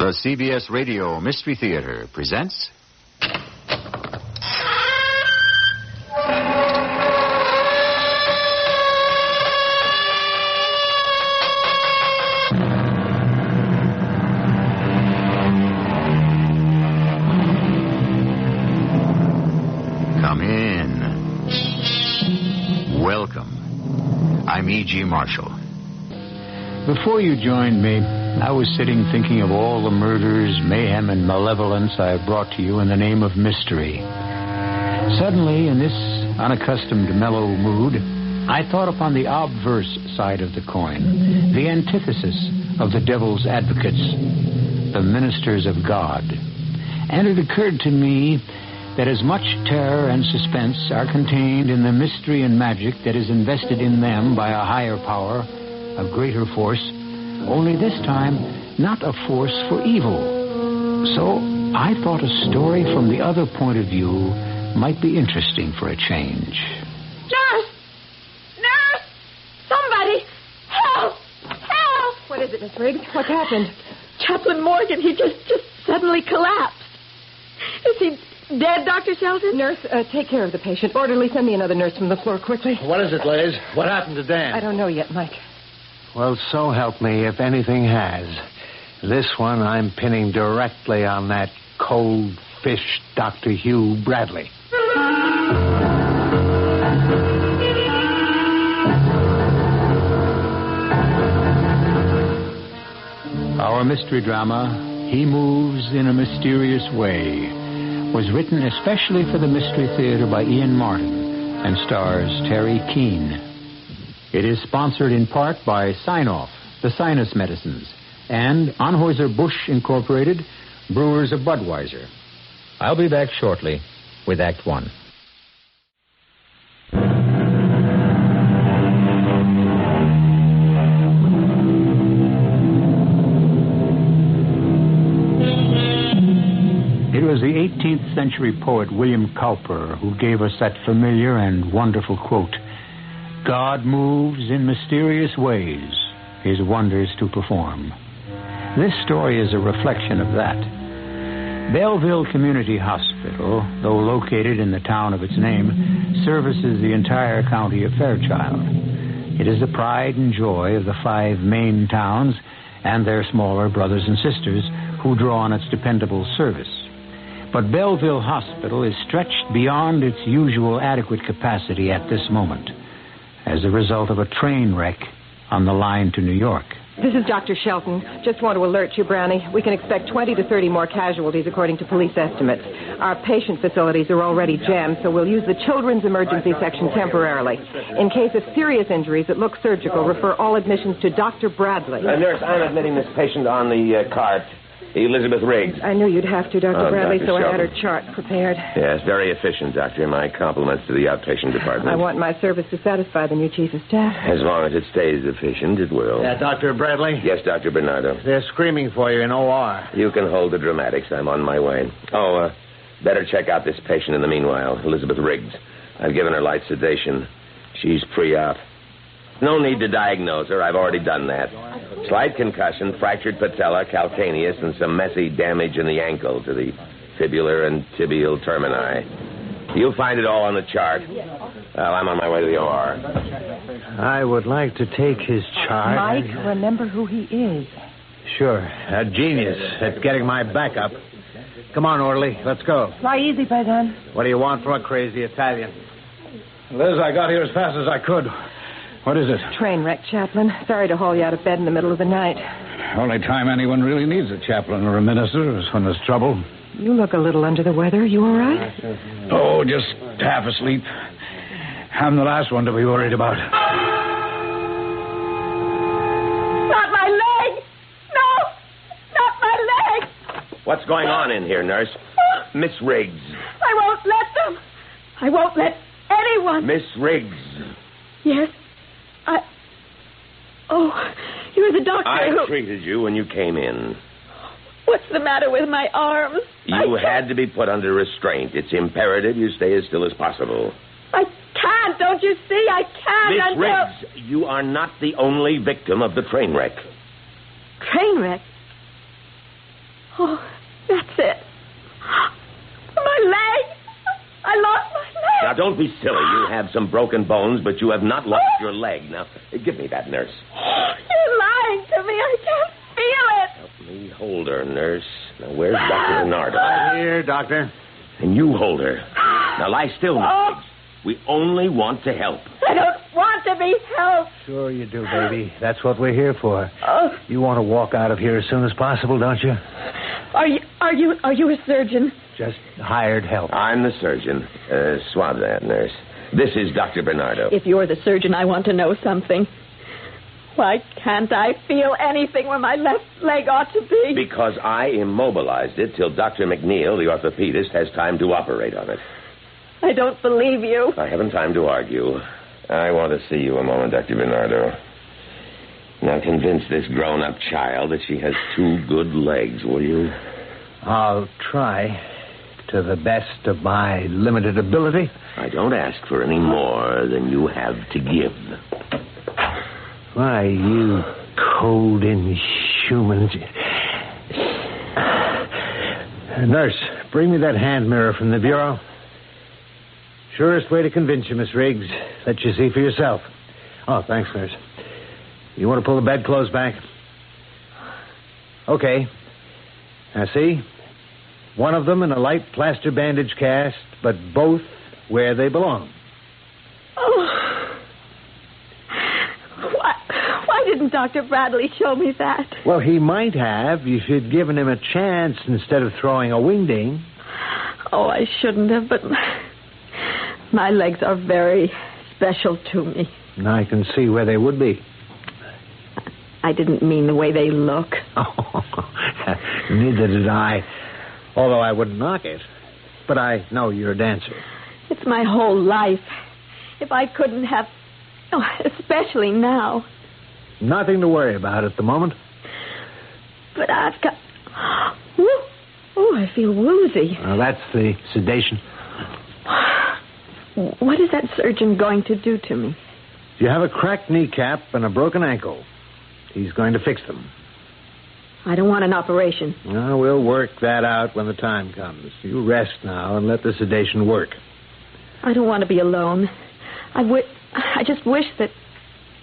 The CBS Radio Mystery Theater presents... Come in. Welcome. I'm E.G. Marshall. Before you joined me, I was sitting thinking of all the murders, mayhem, and malevolence I have brought to you in the name of mystery. Suddenly, in this unaccustomed mellow mood, I thought upon the obverse side of the coin, the antithesis of the devil's advocates, the ministers of God. And it occurred to me that as much terror and suspense are contained in the mystery and magic that is invested in them by a higher power, a greater force, only this time not a force for evil. So I thought a story from the other point of view might be interesting for a change. Nurse! Nurse! Somebody! Help! Help! What is it, Miss Riggs? What's happened? Chaplain Morgan, he just suddenly collapsed. Is he dead, Dr. Shelton? Nurse, take care of the patient. Orderly, send me another nurse from the floor quickly. What is it, Liz? What happened to Dan? I don't know yet, Mike. Well, so help me if anything has. This one I'm pinning directly on that cold fish Dr. Hugh Bradley. Our mystery drama, He Moves in a Mysterious Way, was written especially for the Mystery Theater by Ian Martin and stars Terry Keane. It is sponsored in part by Sign-Off, the sinus medicines, and Anheuser-Busch Incorporated, brewers of Budweiser. I'll be back shortly with Act One. It was the 18th century poet William Cowper who gave us that familiar and wonderful quote, "God moves in mysterious ways, his wonders to perform." This story is a reflection of that. Belleville Community Hospital, though located in the town of its name, services the entire county of Fairchild. It is the pride and joy of the 5 main towns and their smaller brothers and sisters who draw on its dependable service. But Belleville Hospital is stretched beyond its usual adequate capacity at this moment, as a result of a train wreck on the line to New York. This is Dr. Shelton. Just want to alert you, Brownie. We can expect 20 to 30 more casualties according to police estimates. Our patient facilities are already jammed, so we'll use the children's emergency section temporarily. In case of serious injuries that look surgical, refer all admissions to Dr. Bradley. Nurse, I'm admitting this patient on the cart. Elizabeth Riggs. I knew you'd have to, Dr. Bradley, Dr. so I had her Shelton. chart prepared. Yes, very efficient, Doctor. My compliments to the outpatient department. I want my service to satisfy the new chief of staff. As long as it stays efficient, it will. Dr. Bradley? Yes, Dr. Bernardo. They're screaming for you in OR. You can hold the dramatics. I'm on my way. Better check out this patient in the meanwhile, Elizabeth Riggs. I've given her light sedation. She's pre-op. No need to diagnose her. I've already done that. Slight concussion, fractured patella, calcaneus, and some messy damage in the ankle to the fibular and tibial termini. You'll find it all on the chart. Well, I'm on my way to the OR. I would like to take his chart. Mike, remember who he is. Sure. A genius at getting my back up. Come on, orderly. Let's go. Fly easy, Paisan. What do you want from a crazy Italian? Liz, I got here as fast as I could. What is it? Train wreck, Chaplain. Sorry to haul you out of bed in the middle of the night. Only time anyone really needs a chaplain or a minister is when there's trouble. You look a little under the weather. You all right? Oh, just half asleep. I'm the last one to be worried about. Not my leg! No! Not my leg! What's going on in here, nurse? Miss Riggs. I won't let them. I won't let anyone. Miss Riggs. Yes? Oh, you're the doctor I who... treated you when you came in. What's the matter with my arms? You had to be put under restraint. It's imperative you stay as still as possible. I can't. Don't you see? I can't. Miss Riggs, you are not the only victim of the train wreck. Train wreck? Oh, that's it. My leg. I lost my leg. Now, don't be silly. You have some broken bones, but you have not lost your leg. Now, give me that, nurse. You're lying to me. I can't feel it. Help me hold her, nurse. Now, where's Dr. Bernardo? Right here, Doctor. And you hold her. Now, lie still, Miss Briggs. We only want to help. I don't want to be helped. Sure you do, baby. That's what we're here for. Oh. You want to walk out of here as soon as possible, don't you? Are you a surgeon? Just hired help. I'm the surgeon. Swab that, nurse. This is Dr. Bernardo. If you're the surgeon, I want to know something. Why can't I feel anything where my left leg ought to be? Because I immobilized it till Dr. McNeil, the orthopedist, has time to operate on it. I don't believe you. I haven't time to argue. I want to see you a moment, Dr. Bernardo. Now convince this grown-up child that she has 2 good legs, will you? I'll try to the best of my limited ability. I don't ask for any more than you have to give. Why, you cold, inhuman... Nurse, bring me that hand mirror from the bureau. Surest way to convince you, Miss Riggs. Let you see for yourself. Oh, thanks, nurse. You want to pull the bedclothes back? Okay. Now, see? One of them in a light plaster bandage cast, but both where they belong. Oh. Why didn't Dr. Bradley show me that? Well, he might have if you'd given him a chance instead of throwing a wingding. Oh, I shouldn't have, but my legs are very special to me. I can see where they would be. I didn't mean the way they look. Oh, neither did I. Although I wouldn't knock it. But I know you're a dancer. It's my whole life. If I couldn't have... Oh, especially now. Nothing to worry about at the moment. But I've got... Oh, I feel woozy. Well, that's the sedation. What is that surgeon going to do to me? You have a cracked kneecap and a broken ankle. He's going to fix them. I don't want an operation. Well, we'll work that out when the time comes. You rest now and let the sedation work. I don't want to be alone. I just wish that...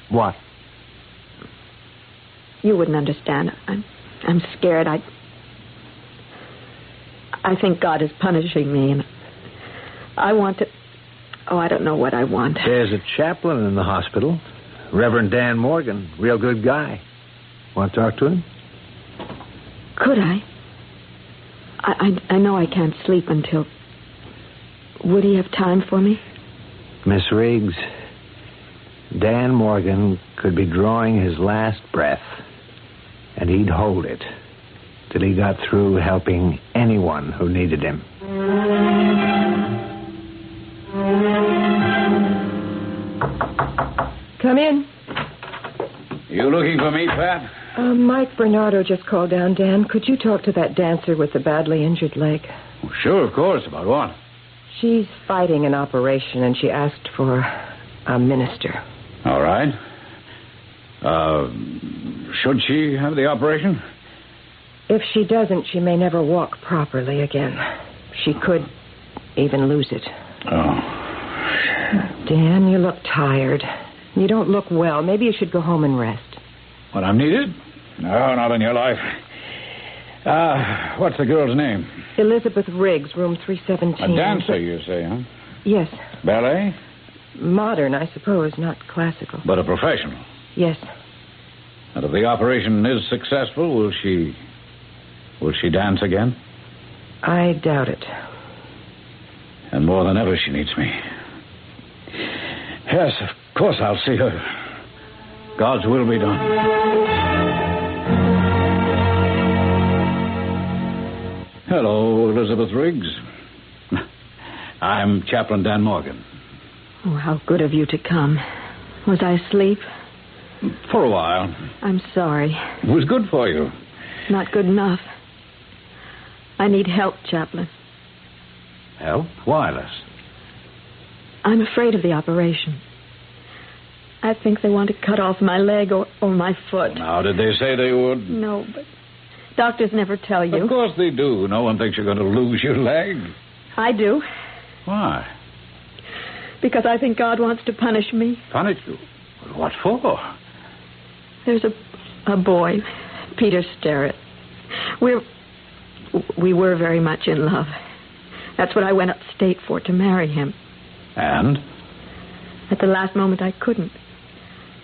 What? You wouldn't understand. I'm scared. I think God is punishing me, and I want to... Oh, I don't know what I want. There's a chaplain in the hospital, Reverend Dan Morgan. Real good guy. Want to talk to him? Could I? I know I can't sleep until... Would he have time for me? Miss Riggs, Dan Morgan could be drawing his last breath, and he'd hold it till he got through helping anyone who needed him. Come in. You looking for me, Pat? Mike Bernardo just called down, Dan. Could you talk to that dancer with the badly injured leg? Oh, sure, of course. About what? She's fighting an operation, and she asked for a minister. All right. Should she have the operation? If she doesn't, she may never walk properly again. She could even lose it. Oh. Dan, you look tired. You don't look well. Maybe you should go home and rest. What, I'm needed? No, not in your life. What's the girl's name? Elizabeth Riggs, room 317. A dancer, you say, huh? Yes. Ballet? Modern, I suppose, not classical. But a professional? Yes. And if the operation is successful, will she dance again? I doubt it. And more than ever, she needs me. Yes, of course I'll see her. God's will be done. Hello, Elizabeth Riggs. I'm Chaplain Dan Morgan. Oh, how good of you to come. Was I asleep? For a while. I'm sorry. It was good for you. Not good enough. I need help, Chaplain. Help? Wireless. I'm afraid of the operation. I think they want to cut off my leg or my foot. Now, did they say they would? No, Doctors never tell you. Of course they do. No one thinks you're going to lose your leg. I do. Why? Because I think God wants to punish me. Punish you? What for? There's a boy, Peter Sterrett. We were very much in love. That's what I went upstate for, to marry him. And? At the last moment, I couldn't.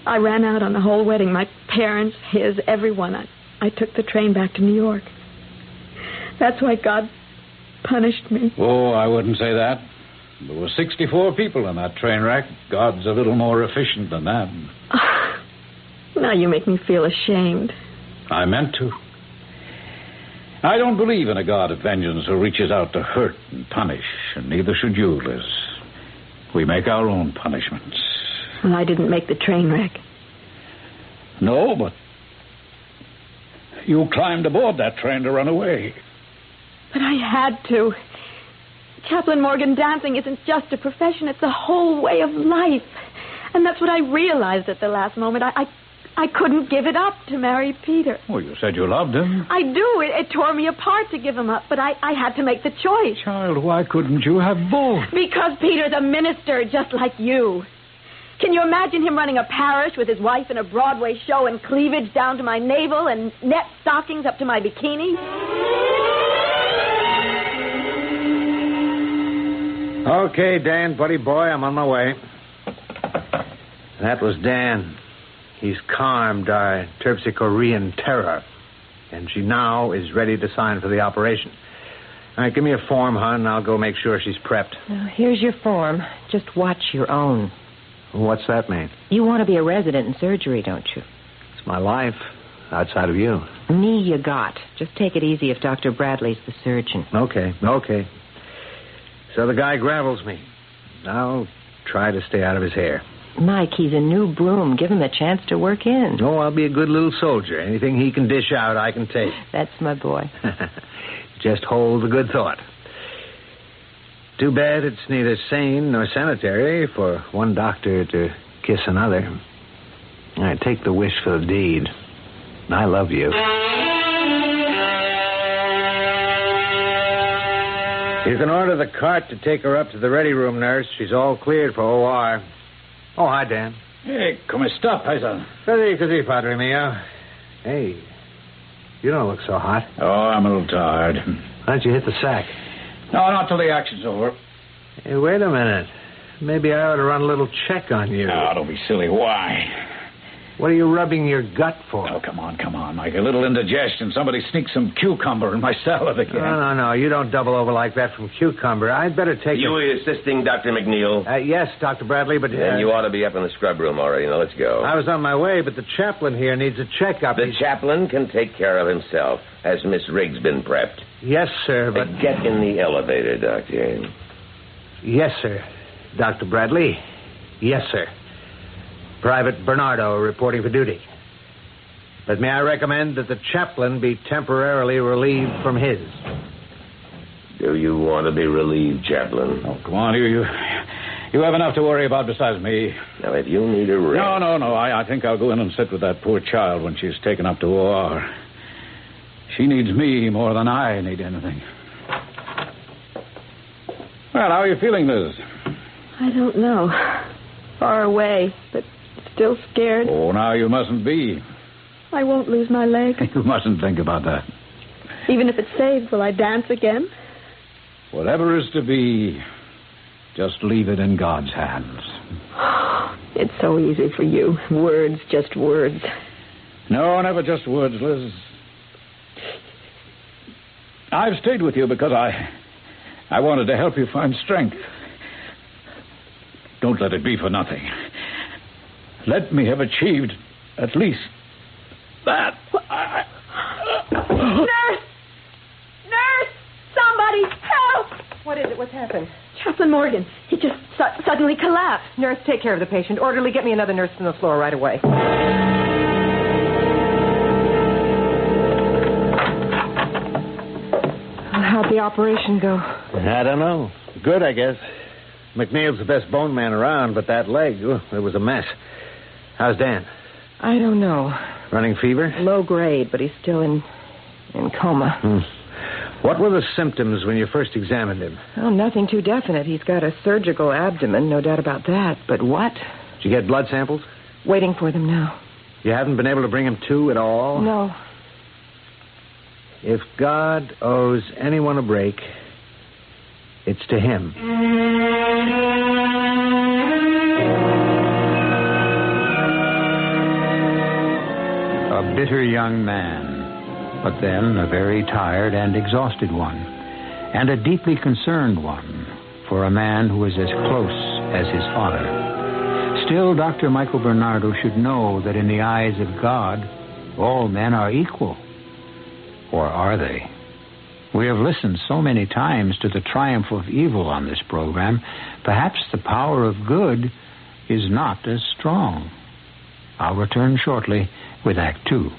I ran out on the whole wedding. My parents, his, everyone. I took the train back to New York. That's why God punished me. Oh, I wouldn't say that. There were 64 people in that train wreck. God's a little more efficient than that. Now you make me feel ashamed. I meant to. I don't believe in a God of vengeance who reaches out to hurt and punish, and neither should you, Liz. We make our own punishments. Well, I didn't make the train wreck. No, but you climbed aboard that train to run away. But I had to. Chaplain Morgan, dancing isn't just a profession, it's a whole way of life. And that's what I realized at the last moment. I couldn't give it up to marry Peter. Well, you said you loved him. I do. It tore me apart to give him up, but I had to make the choice. Child, why couldn't you have both? Because Peter's a minister just like you. Can you imagine him running a parish with his wife in a Broadway show and cleavage down to my navel and net stockings up to my bikini? Okay, Dan, buddy boy, I'm on my way. That was Dan. He's calmed our Terpsichorean terror, and she now is ready to sign for the operation. All right, give me a form, hon, and I'll go make sure she's prepped. Now, here's your form. Just watch your own. What's that mean? You want to be a resident in surgery, don't you? It's my life, outside of you. Knee you got. Just take it easy if Dr. Bradley's the surgeon. Okay. So the guy gravels me. I'll try to stay out of his hair. Mike, he's a new broom. Give him a chance to work in. Oh, I'll be a good little soldier. Anything he can dish out, I can take. That's my boy. Just hold the good thought. Too bad it's neither sane nor sanitary for one doctor to kiss another. All right, take the wish for the deed. I love you. You can order the cart to take her up to the ready room, nurse. She's all cleared for OR. Oh, hi, Dan. Hey, come sta, paisa? Così, Padre mio. Hey, you don't look so hot. Oh, I'm a little tired. Why don't you hit the sack? No, not till the action's over. Hey, wait a minute. Maybe I ought to run a little check on you. No, don't be silly. Why? What are you rubbing your gut for? Oh, come on, Mike. A little indigestion. Somebody sneaked some cucumber in my salad again. No. You don't double over like that from cucumber. I'd better take You assisting Dr. McNeil? Yes, Dr. Bradley, but... Then you ought to be up in the scrub room already. Now, let's go. I was on my way, but the chaplain here needs a checkup. The chaplain can take care of himself. Has Miss Riggs been prepped? Yes, sir, but... Get in the elevator, Doctor. Yes, sir. Dr. Bradley. Yes, sir. Private Bernardo reporting for duty. But may I recommend that the chaplain be temporarily relieved from his? Do you want to be relieved, chaplain? Oh, come on, you have enough to worry about besides me. Now, if you need a rest... No. I think I'll go in and sit with that poor child when she's taken up to OR. She needs me more than I need anything. Well, how are you feeling, Liz? I don't know. Far away, but still scared. Oh, now you mustn't be. I won't lose my leg. You mustn't think about that. Even if it's saved, will I dance again? Whatever is to be, just leave it in God's hands. It's so easy for you. Words, just words. No, never just words, Liz. I've stayed with you because I wanted to help you find strength. Don't let it be for nothing. Let me have achieved at least that. Nurse! Nurse! Somebody help! What is it? What's happened? Chaplain Morgan. He just suddenly collapsed. Nurse, take care of the patient. Orderly, get me another nurse from the floor right away. How'd the operation go? I don't know. Good, I guess. McNeil's the best bone man around, but that leg, it was a mess. How's Dan? I don't know. Running fever? Low grade, but he's still in In coma. What were the symptoms when you first examined him? Oh, nothing too definite. He's got a surgical abdomen, no doubt about that. But what? Did you get blood samples? Waiting for them now. You haven't been able to bring him to at all? No. If God owes anyone a break, it's to him. A bitter young man, but then a very tired and exhausted one, and a deeply concerned one for a man who is as close as his father. Still, Dr. Michael Bernardo should know that in the eyes of God, all men are equal. Or are they? We have listened so many times to the triumph of evil on this program, perhaps the power of good is not as strong. I'll return shortly with Act Two.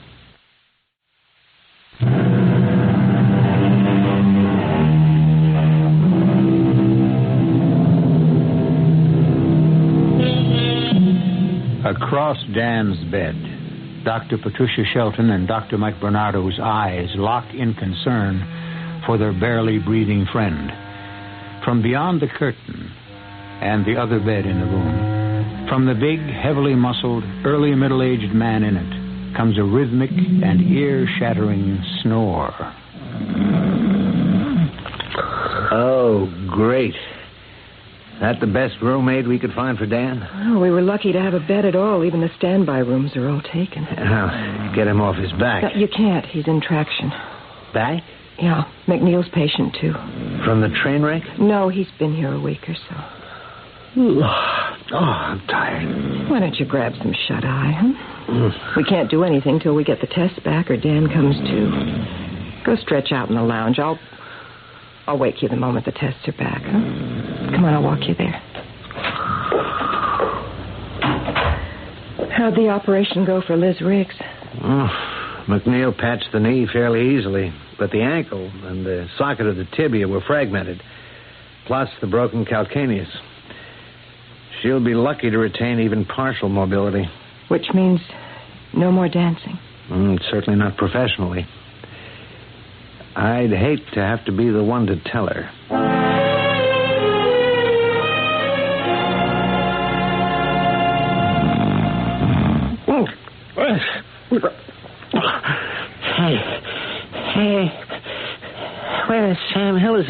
Across Dan's bed, Dr. Patricia Shelton and Dr. Mike Bernardo's eyes lock in concern for their barely breathing friend. From beyond the curtain and the other bed in the room, from the big, heavily muscled, early middle-aged man in it, comes a rhythmic and ear-shattering snore. Oh, great. That the best roommate we could find for Dan? Oh, we were lucky to have a bed at all. Even the standby rooms are all taken. Now, get him off his back. No, you can't. He's in traction. Back? Yeah. McNeil's patient, too. From the train wreck? No, he's been here a week or so. Oh, I'm tired. Why don't you grab some shut-eye, huh? We can't do anything till we get the tests back or Dan comes to. Go stretch out in the lounge. I'll wake you the moment the tests are back, huh? Come on, I'll walk you there. How'd the operation go for Liz Riggs? Oh, McNeil patched the knee fairly easily, but the ankle and the socket of the tibia were fragmented, plus the broken calcaneus. She'll be lucky to retain even partial mobility. Which means no more dancing. Certainly not professionally. I'd hate to have to be the one to tell her. Hey, where Sam Hill is?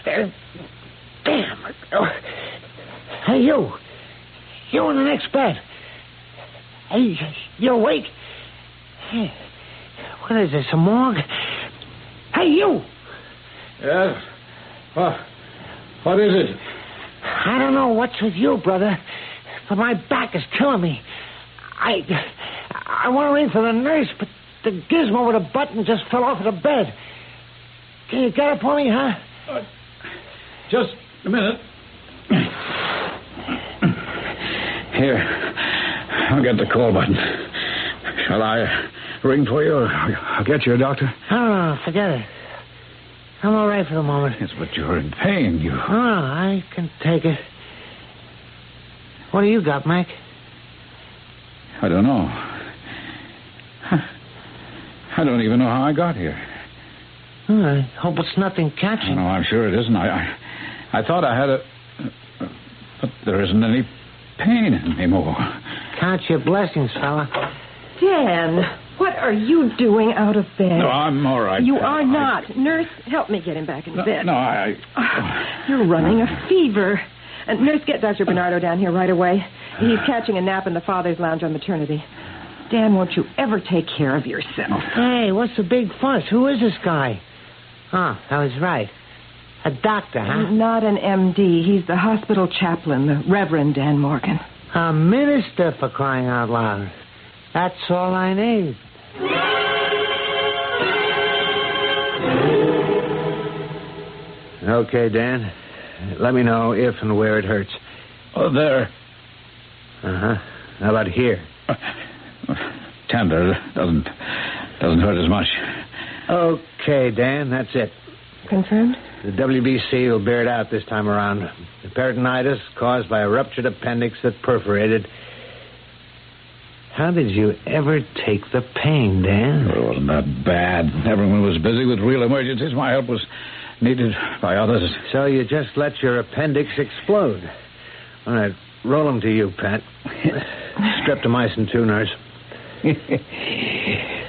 Damn. Hey, you in the next bed. Hey, you awake? Hey, what is this, a morgue? Hey, you! Yes? What is it? I don't know what's with you, brother, but my back is killing me. I want to ring for the nurse, but the gizmo with a button just fell off of the bed. Can you get it for me, huh? Just a minute. Here, I'll get the call button. Shall I ring for you? I'll get you a doctor. Oh, forget it. I'm all right for the moment. Yes, but you're in pain. Oh, I can take it. What do you got, Mac? I don't know. I don't even know how I got here. Oh, I hope it's nothing catching. No, I'm sure it isn't. I thought I had a... But there isn't any pain anymore. Count your blessings, fella. Dan, what are you doing out of bed? No, I'm all right. You are not. Nurse, help me get him back in bed. No, You're running a fever. Nurse, get Dr. Bernardo down here right away. He's catching a nap in the father's lounge on maternity. Dan, won't you ever take care of yourself? Hey, what's the big fuss? Who is this guy? Oh, I was right. A doctor, huh? Not an M.D. He's the hospital chaplain, the Reverend Dan Morgan. A minister, for crying out loud. That's all I need. Okay, Dan. Let me know if and where it hurts. Oh, there. Uh-huh. How about here? Tender. Doesn't hurt as much. Okay, Dan, that's it. Confirmed? The WBC will bear it out this time around. The peritonitis caused by a ruptured appendix that perforated. How did you ever take the pain, Dan? Well, it wasn't that bad. Everyone was busy with real emergencies. My help was needed by others. So you just let your appendix explode. All right, roll him to you, Pat. Streptomycin too, nurse.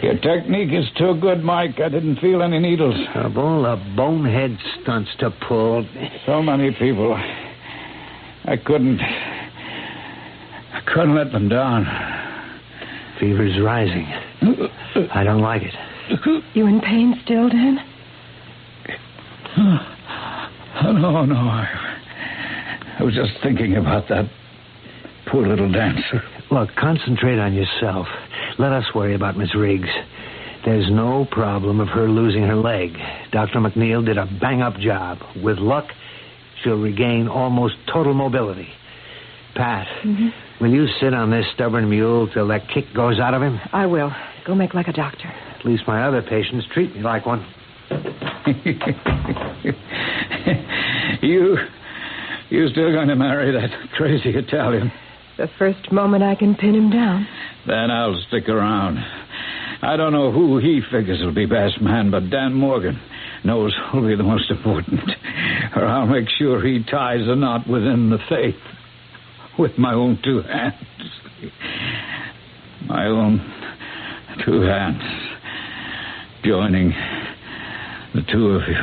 Your technique is too good, Mike. I didn't feel any needles. Of all the bonehead stunts to pull. So many people. I couldn't let them down. Fever's rising. I don't like it. You in pain still, Dan? No. I was just thinking about that poor little dancer. Look, concentrate on yourself. Let us worry about Miss Riggs. There's no problem of her losing her leg. Dr. McNeil did a bang-up job. With luck, she'll regain almost total mobility. Pat, will you sit on this stubborn mule till that kick goes out of him? I will. Go make like a doctor. At least my other patients treat me like one. You still going to marry that crazy Italian? The first moment I can pin him down. Then I'll stick around. I don't know who he figures will be best man, but Dan Morgan knows who'll be the most important. Or I'll make sure he ties a knot within the faith with my own two hands. My own two hands. Joining the two of you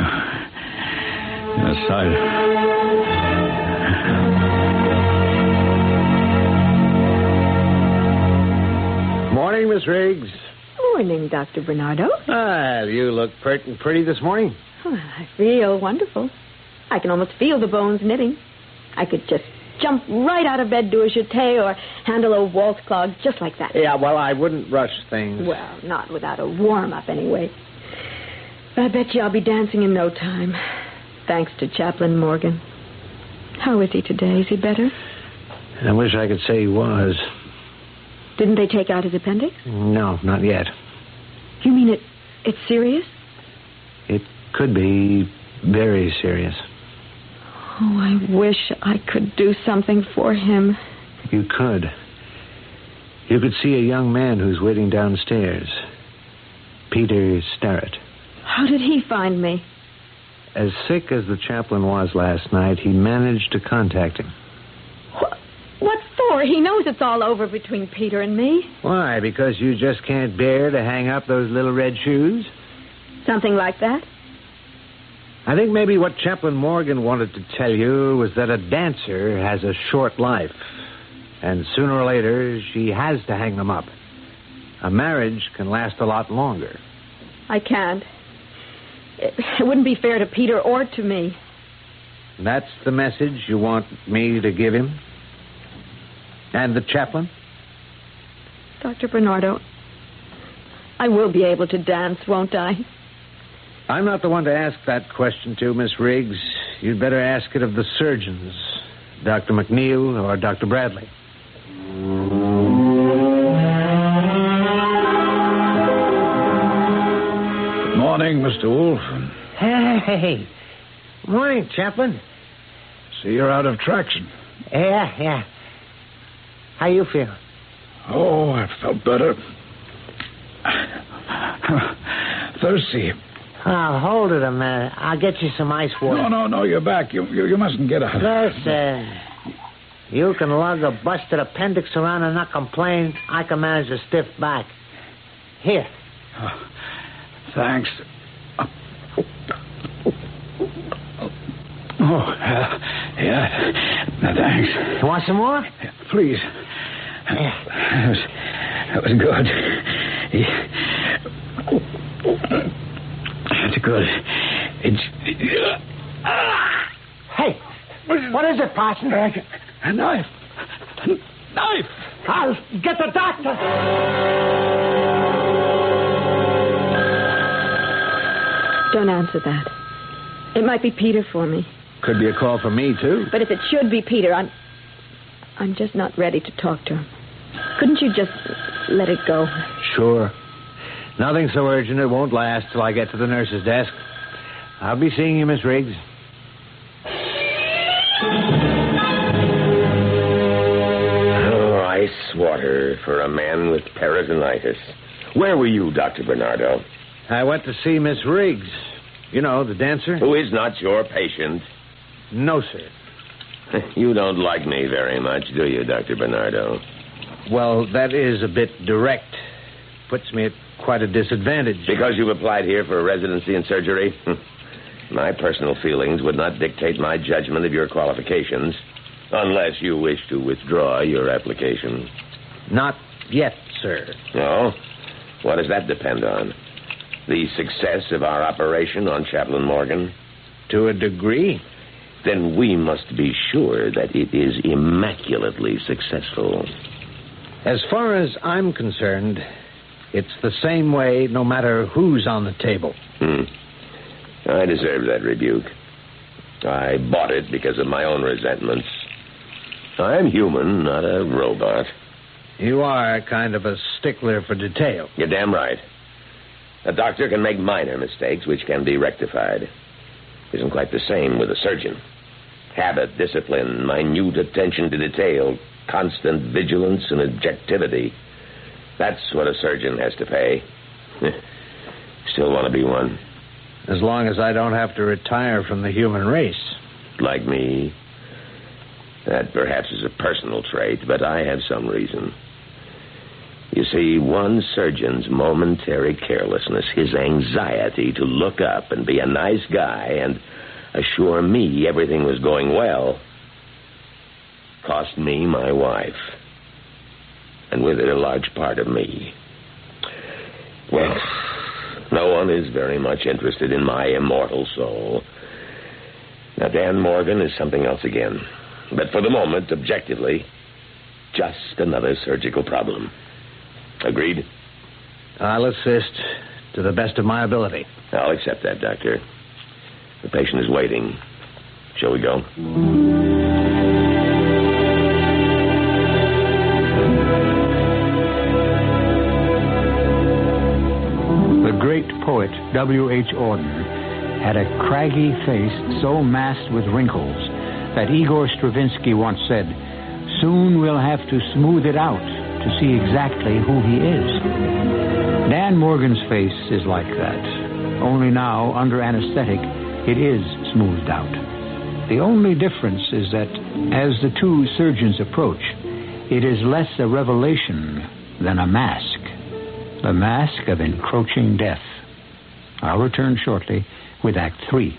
in a silent... Morning, Miss Riggs. Morning, Dr. Bernardo. You look pert and pretty this morning. Oh, I feel wonderful. I can almost feel the bones knitting. I could just jump right out of bed, do a jeté, or handle a waltz clog just like that. Yeah, well, I wouldn't rush things. Well, not without a warm-up, anyway. I bet you I'll be dancing in no time. Thanks to Chaplain Morgan. How is he today? Is he better? I wish I could say he was. Didn't they take out his appendix? No, not yet. You mean it's serious? It could be very serious. Oh, I wish I could do something for him. You could. You could see a young man who's waiting downstairs. Peter Starrett. How did he find me? As sick as the chaplain was last night, he managed to contact him. What for? He knows it's all over between Peter and me. Why? Because you just can't bear to hang up those little red shoes? Something like that? I think maybe what Chaplain Morgan wanted to tell you was that a dancer has a short life. And sooner or later, she has to hang them up. A marriage can last a lot longer. I can't. It wouldn't be fair to Peter or to me. That's the message you want me to give him? And the chaplain? Dr. Bernardo, I will be able to dance, won't I? I'm not the one to ask that question to, Miss Riggs. You'd better ask it of the surgeons, Dr. McNeil or Dr. Bradley. Morning, Mr. Wolf. Hey. Morning, Chaplain. See, you're out of traction. Yeah. How you feel? Oh, I felt better. Thirsty. Oh, hold it a minute. I'll get you some ice water. No, you're back. You mustn't get out. Listen, you can lug a busted appendix around and not complain. I can manage a stiff back. Here. Oh, thanks. Oh, yeah. Thanks. You want some more? Please. Yeah. That was good. It's good. Hey, what is it, Parson? A knife. I'll get the doctor. Don't answer that. It might be Peter for me. Could be a call from me, too. But if it should be Peter, I'm just not ready to talk to him. Couldn't you just let it go? Sure. Nothing so urgent it won't last till I get to the nurse's desk. I'll be seeing you, Miss Riggs. Oh, I Nice water for a man with peritonitis. Where were you, Dr. Bernardo? I went to see Miss Riggs. You know, the dancer. Who is not your patient? No, sir. You don't like me very much, do you, Dr. Bernardo? Well, that is a bit direct. Puts me at quite a disadvantage. Because you've applied here for a residency in surgery? My personal feelings would not dictate my judgment of your qualifications, unless you wish to withdraw your application. Not yet, sir. No? What does that depend on? The success of our operation on Chaplain Morgan? To a degree. Then we must be sure that it is immaculately successful. As far as I'm concerned, it's the same way no matter who's on the table. I deserve that rebuke. I bought it because of my own resentments. I'm human, not a robot. You are kind of a stickler for detail. You're damn right. A doctor can make minor mistakes which can be rectified. Isn't quite the same with a surgeon. Habit, discipline, minute attention to detail, constant vigilance and objectivity. That's what a surgeon has to pay. Still want to be one. As long as I don't have to retire from the human race. Like me. That perhaps is a personal trait, but I have some reason. You see, one surgeon's momentary carelessness, his anxiety to look up and be a nice guy and assure me everything was going well, cost me my wife. And with it a large part of me. Well, no one is very much interested in my immortal soul. Now, Dan Morgan is something else again. But for the moment, objectively, just another surgical problem. Agreed? I'll assist to the best of my ability. I'll accept that, Doctor. The patient is waiting. Shall we go? The great poet W.H. Auden had a craggy face so masked with wrinkles that Igor Stravinsky once said, "Soon we'll have to smooth it out to see exactly who he is." Dan Morgan's face is like that. Only now, under anesthetic, it is smoothed out. The only difference is that as the two surgeons approach, it is less a revelation than a mask. The mask of encroaching death. I'll return shortly with Act 3.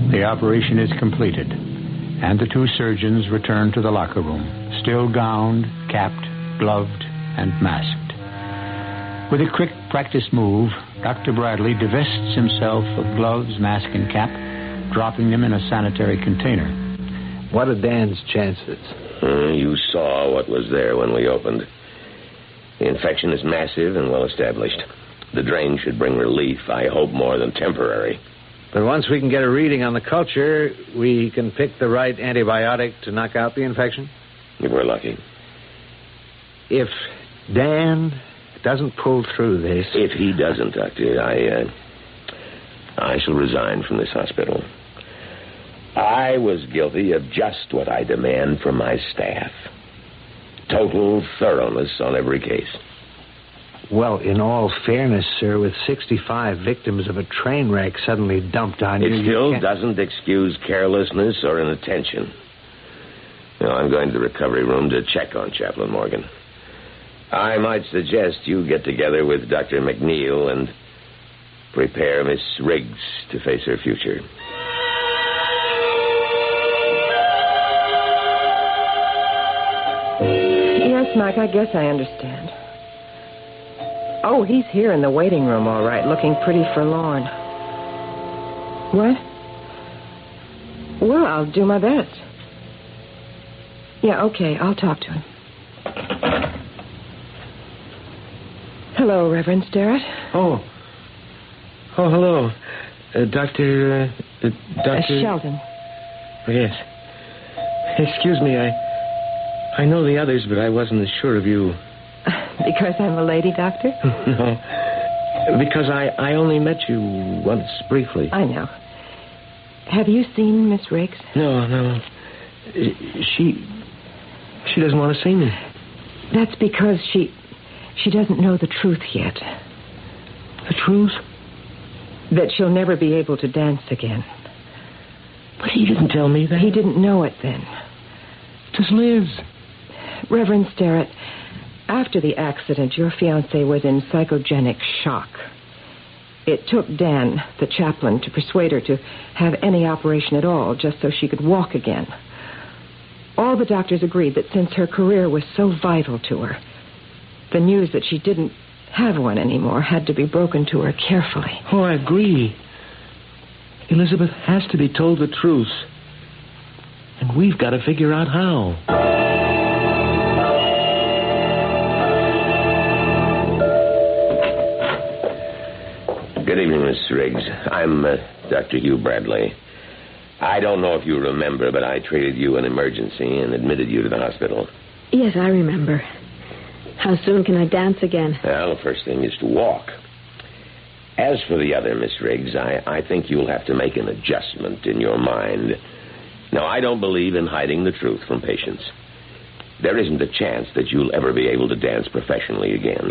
The operation is completed, and the two surgeons return to the locker room, still gowned, capped, gloved, and masked. With a quick practice move, Dr. Bradley divests himself of gloves, mask, and cap, dropping them in a sanitary container. What are Dan's chances? You saw what was there when we opened. The infection is massive and well established. The drain should bring relief, I hope more than temporary. But once we can get a reading on the culture, we can pick the right antibiotic to knock out the infection? If we're lucky. If Dan doesn't pull through this... If he doesn't, Doctor, I shall resign from this hospital. I was guilty of just what I demand from my staff. Total thoroughness on every case. Well, in all fairness, sir, with 65 victims of a train wreck suddenly dumped on you... It still doesn't excuse carelessness or inattention. I'm going to the recovery room to check on Chaplain Morgan. I might suggest you get together with Dr. McNeil and prepare Miss Riggs to face her future. Yes, Mike, I guess I understand. Oh, he's here in the waiting room, all right, looking pretty forlorn. What? Well, I'll do my best. Yeah, okay, I'll talk to him. Hello, Reverend Sterrett. Oh, hello. Dr. Shelton. Oh, yes. Excuse me, I know the others, but I wasn't as sure of you. Because I'm a lady, Doctor? No. Because I only met you once briefly. I know. Have you seen Miss Riggs? No. She doesn't want to see me. That's because she doesn't know the truth yet. The truth? That she'll never be able to dance again. But he didn't tell me that. He didn't know it then. Does Liz? Reverend Sterrett, after the accident, your fiancé was in psychogenic shock. It took Dan, the chaplain, to persuade her to have any operation at all, just so she could walk again. All the doctors agreed that since her career was so vital to her, the news that she didn't have one anymore had to be broken to her carefully. Oh, I agree. Elizabeth has to be told the truth. And we've got to figure out how. Good evening, Miss Riggs. I'm Dr. Hugh Bradley. I don't know if you remember, but I treated you in emergency and admitted you to the hospital. Yes, I remember. How soon can I dance again? Well, the first thing is to walk. As for the other, Miss Riggs, I think you'll have to make an adjustment in your mind. Now, I don't believe in hiding the truth from patients. There isn't a chance that you'll ever be able to dance professionally again.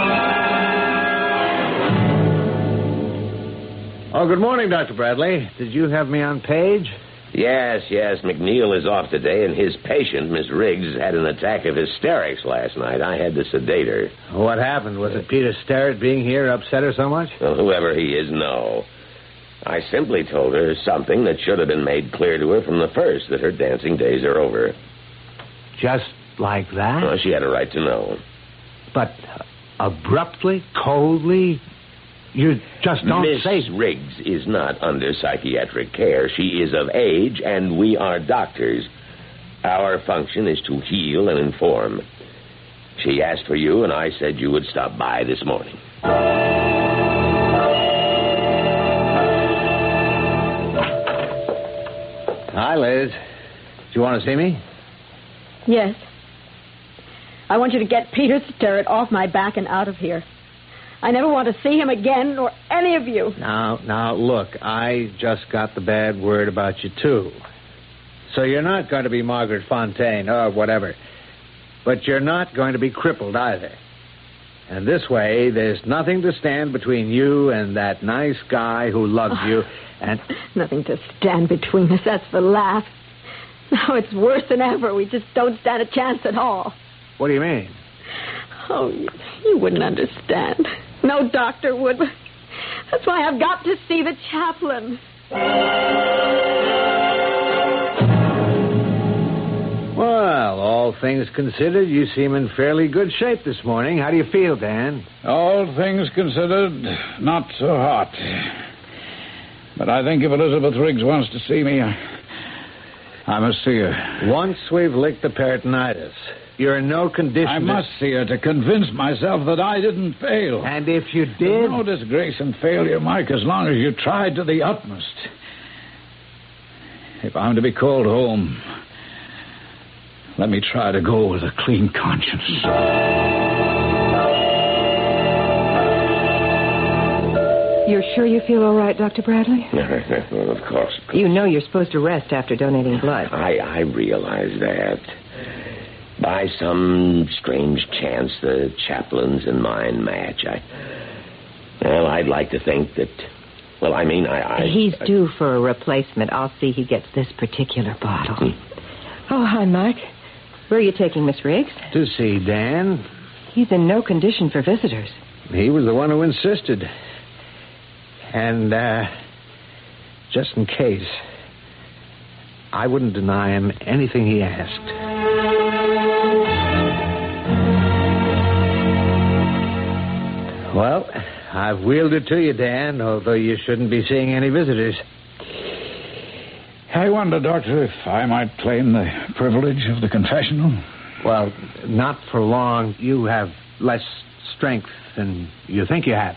Oh, good morning, Dr. Bradley. Did you have me on page? Yes. McNeil is off today, and his patient, Miss Riggs, had an attack of hysterics last night. I had to sedate her. What happened? Was it Peter Sterrett being here upset her so much? Well, whoever he is, no. I simply told her something that should have been made clear to her from the first, that her dancing days are over. Just like that? Well, she had a right to know. But abruptly, coldly, you just don't say... Miss Riggs is not under psychiatric care. She is of age, and we are doctors. Our function is to heal and inform. She asked for you, and I said you would stop by this morning. Hi, Liz. Do you want to see me? Yes. I want you to get Peter Sterrett off my back and out of here. I never want to see him again, or any of you. Now, look, I just got the bad word about you, too. So you're not going to be Margaret Fontaine, or whatever. But you're not going to be crippled either. And this way, there's nothing to stand between you and that nice guy who loves you, and... Nothing to stand between us, that's the laugh. Now it's worse than ever. We just don't stand a chance at all. What do you mean? Oh, you wouldn't understand. No doctor would. That's why I've got to see the chaplain. Well, all things considered, you seem in fairly good shape this morning. How do you feel, Dan? All things considered, not so hot. But I think if Elizabeth Riggs wants to see me, I must see her. Once we've licked the peritonitis, you're in no condition... I must see her to convince myself that I didn't fail. And if you did... There's no disgrace in failure, Mike, as long as you tried to the utmost. If I'm to be called home, let me try to go with a clean conscience. You're sure you feel all right, Dr. Bradley? Well, of course. You know you're supposed to rest after donating blood. I realize that. By some strange chance, the chaplain's and mine match. I'd like to think that... Well, I mean, He's due for a replacement. I'll see he gets this particular bottle. Oh, hi, Mike. Where are you taking Miss Riggs? To see Dan. He's in no condition for visitors. He was the one who insisted. And, just in case, I wouldn't deny him anything he asked. Well, I've wheeled it to you, Dan, although you shouldn't be seeing any visitors. I wonder, Doctor, if I might claim the privilege of the confessional. Well, not for long. You have less strength than you think you have.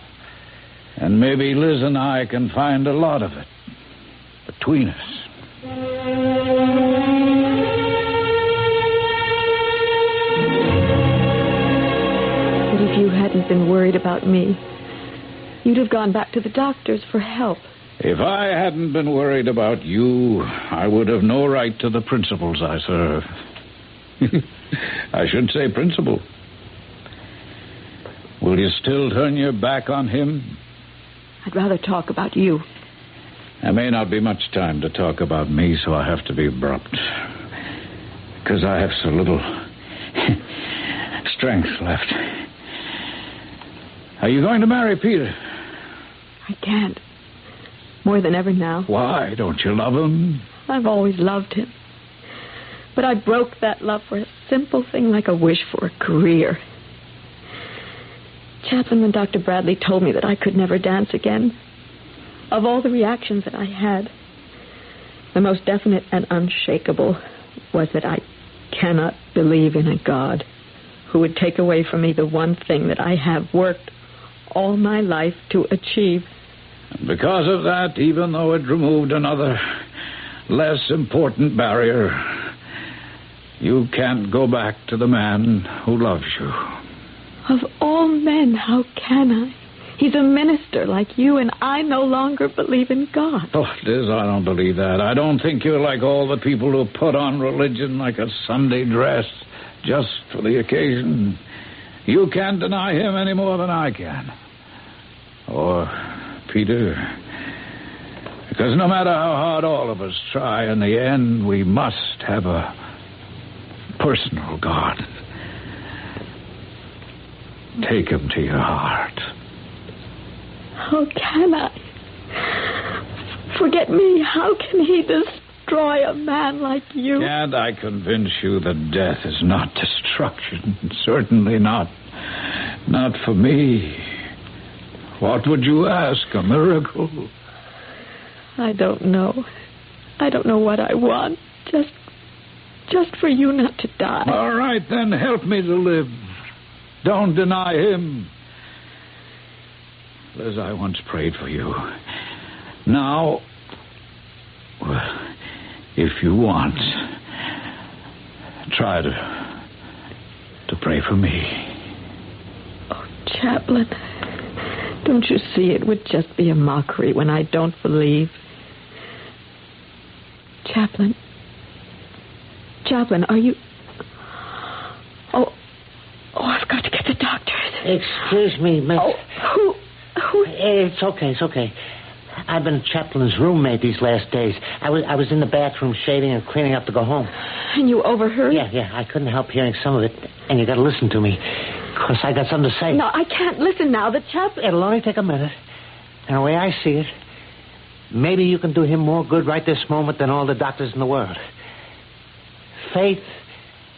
And maybe Liz and I can find a lot of it between us. But if you worried about me, you'd have gone back to the doctors for help. If I hadn't been worried about you, I would have no right to the principles I serve. I should say principle. Will you still turn your back on him? I'd rather talk about you. There may not be much time to talk about me, so I have to be abrupt. Because I have so little strength left. Are you going to marry Peter? I can't. More than ever now. Why? Don't you love him? I've always loved him. But I broke that love for a simple thing like a wish for a career. Chaplain and Dr. Bradley told me that I could never dance again. Of all the reactions that I had, the most definite and unshakable was that I cannot believe in a God who would take away from me the one thing that I have worked all my life to achieve. And because of that, even though it removed another less important barrier, you can't go back to the man who loves you. Of all men, how can I? He's a minister like you, and I no longer believe in God. Oh, Liz, I don't believe that. I don't think you're like all the people who put on religion like a Sunday dress just for the occasion. You can't deny him any more than I can. Or Peter. Because no matter how hard all of us try, in the end, we must have a personal God. Take him to your heart. How can I? Forget me. How can he destroy a man like you? Can't I convince you that death is not destruction? Certainly not. Not for me. What would you ask? A miracle? I don't know. I don't know what I want. Just for you not to die. All right, then help me to live. Don't deny him. Liz, I once prayed for you. Now, if you want, try to pray for me. Oh, Chaplain, don't you see it would just be a mockery when I don't believe? Chaplain, are you... Oh, I've got to get the doctors. Excuse me, miss. Oh, who? It's okay. I've been Chaplin's roommate these last days. I was in the bathroom shaving and cleaning up to go home. And you overheard? Yeah. I couldn't help hearing some of it. And you got to listen to me, because I got something to say. No, I can't listen now. The chaplain... It'll only take a minute. And the way I see it, maybe you can do him more good right this moment than all the doctors in the world. Faith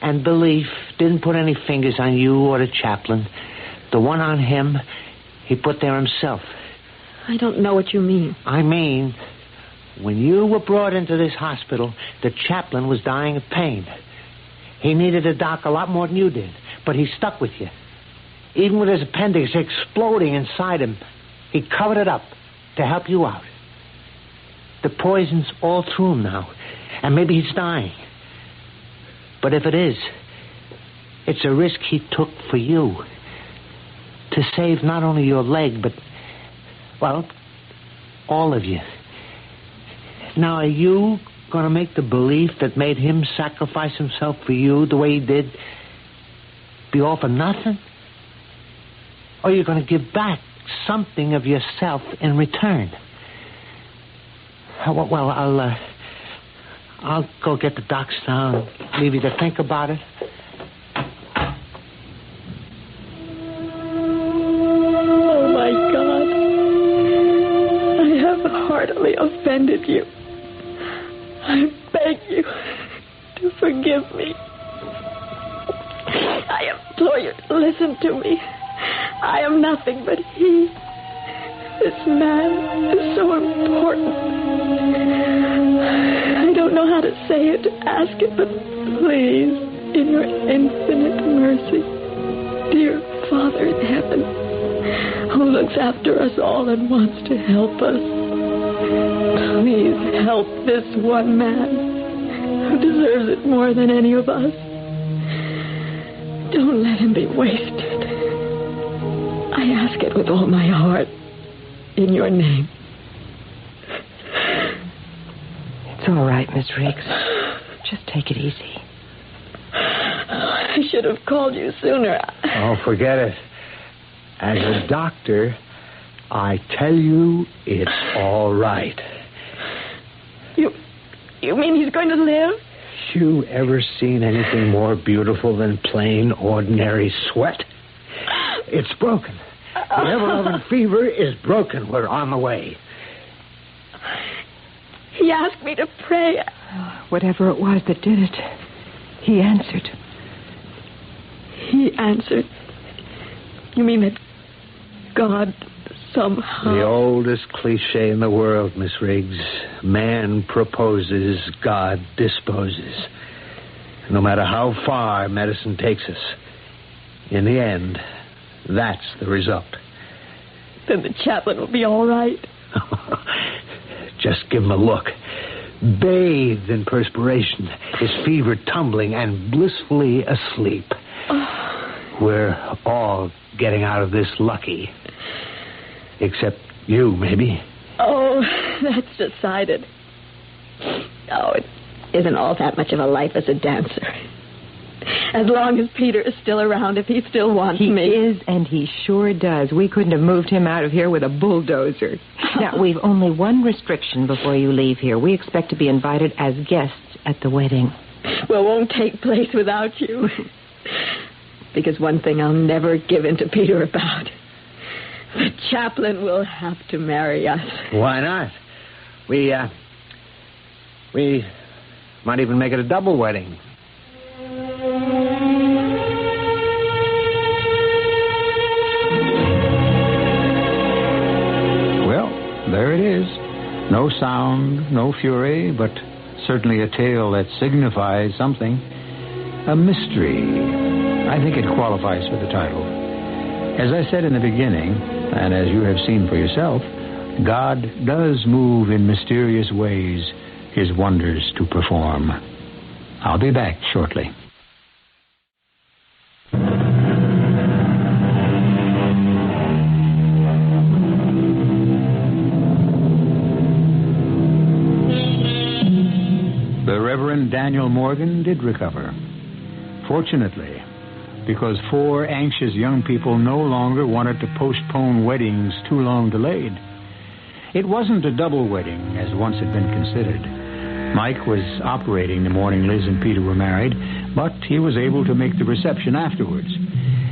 and belief didn't put any fingers on you or the chaplain. The one on him, he put there himself. I don't know what you mean. I mean, when you were brought into this hospital, the chaplain was dying of pain. He needed a doc a lot more than you did, but he stuck with you. Even with his appendix exploding inside him, he covered it up to help you out. The poison's all through him now, and maybe he's dying. But if it is, it's a risk he took for you. To save not only your leg, but, well, all of you. Now, are you going to make the belief that made him sacrifice himself for you the way he did be all for nothing? Or are you going to give back something of yourself in return? Well, I'll go get the docs now and leave you to think about it. Oh, my God. I have heartily offended you. I beg you to forgive me. I implore you to listen to me. I am nothing but he. This man is so important. I don't know how to say it, to ask it, but please, in your infinite mercy, dear Father in heaven, who looks after us all and wants to help us, please help this one man who deserves it more than any of us. Don't let him be wasted. I ask it with all my heart, in your name. It's all right, Miss Riggs. Just take it easy. I should have called you sooner. Oh, forget it. As a doctor, I tell you it's all right. You mean he's going to live? You ever seen anything more beautiful than plain, ordinary sweat? It's broken. The ever-loving fever is broken. We're on the way. He asked me to pray. Whatever it was that did it, he answered. He answered? You mean that God somehow... The oldest cliche in the world, Miss Riggs. Man proposes, God disposes. No matter how far medicine takes us, in the end, that's the result. Then the chaplain will be all right. Just give him a look. Bathed in perspiration, his fever tumbling and blissfully asleep. We're all getting out of this lucky. Except you, maybe. Oh, that's decided. Oh, it isn't all that much of a life as a dancer. As long as Peter is still around, if he still wants me. He is, and he sure does. We couldn't have moved him out of here with a bulldozer. Now, we've only one restriction before you leave here. We expect to be invited as guests at the wedding. Well, won't take place without you. Because one thing I'll never give in to Peter about. The chaplain will have to marry us. Why not? We might even make it a double wedding. Well, there it is. No sound, no fury, but certainly a tale that signifies something. A mystery. I think it qualifies for the title. As I said in the beginning, and as you have seen for yourself, God does move in mysterious ways his wonders to perform. I'll be back shortly. The Reverend Daniel Morgan did recover. Fortunately, because 4 anxious young people no longer wanted to postpone weddings too long delayed. It wasn't a double wedding, as once had been considered. Mike was operating the morning Liz and Peter were married, but he was able to make the reception afterwards.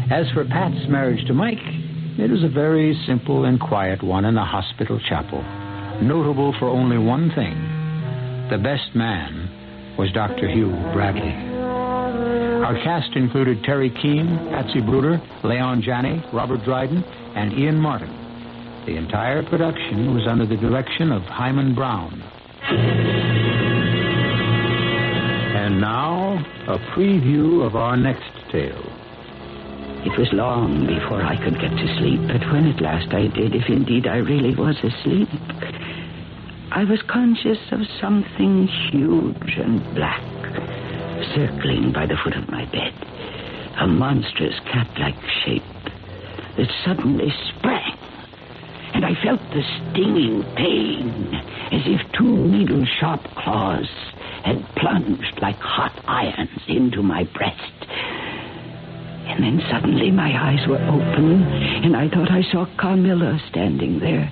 As for Pat's marriage to Mike, it was a very simple and quiet one in a hospital chapel, notable for only one thing. The best man was Dr. Hugh Bradley. Our cast included Terry Keane, Patsy Bruder, Leon Janney, Robert Dryden, and Ian Martin. The entire production was under the direction of Hyman Brown. And now, a preview of our next tale. It was long before I could get to sleep, but when at last I did, if indeed I really was asleep, I was conscious of something huge and black circling by the foot of my bed, a monstrous cat-like shape that suddenly sprang, and I felt the stinging pain as if 2 needle-sharp claws had plunged like hot irons into my breast. And then suddenly my eyes were open, and I thought I saw Carmilla standing there.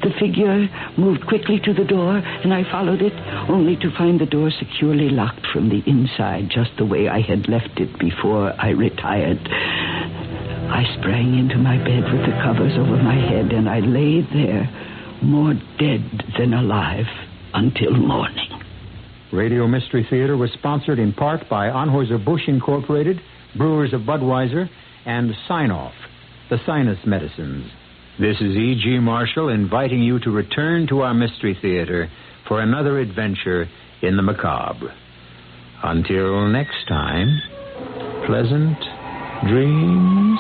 The figure moved quickly to the door, and I followed it, only to find the door securely locked from the inside, just the way I had left it before I retired. I sprang into my bed with the covers over my head, and I lay there, more dead than alive, until morning. Radio Mystery Theater was sponsored in part by Anheuser-Busch Incorporated, Brewers of Budweiser, and Sign-Off, the sinus medicines. This is E.G. Marshall inviting you to return to our Mystery Theater for another adventure in the macabre. Until next time, pleasant dreams.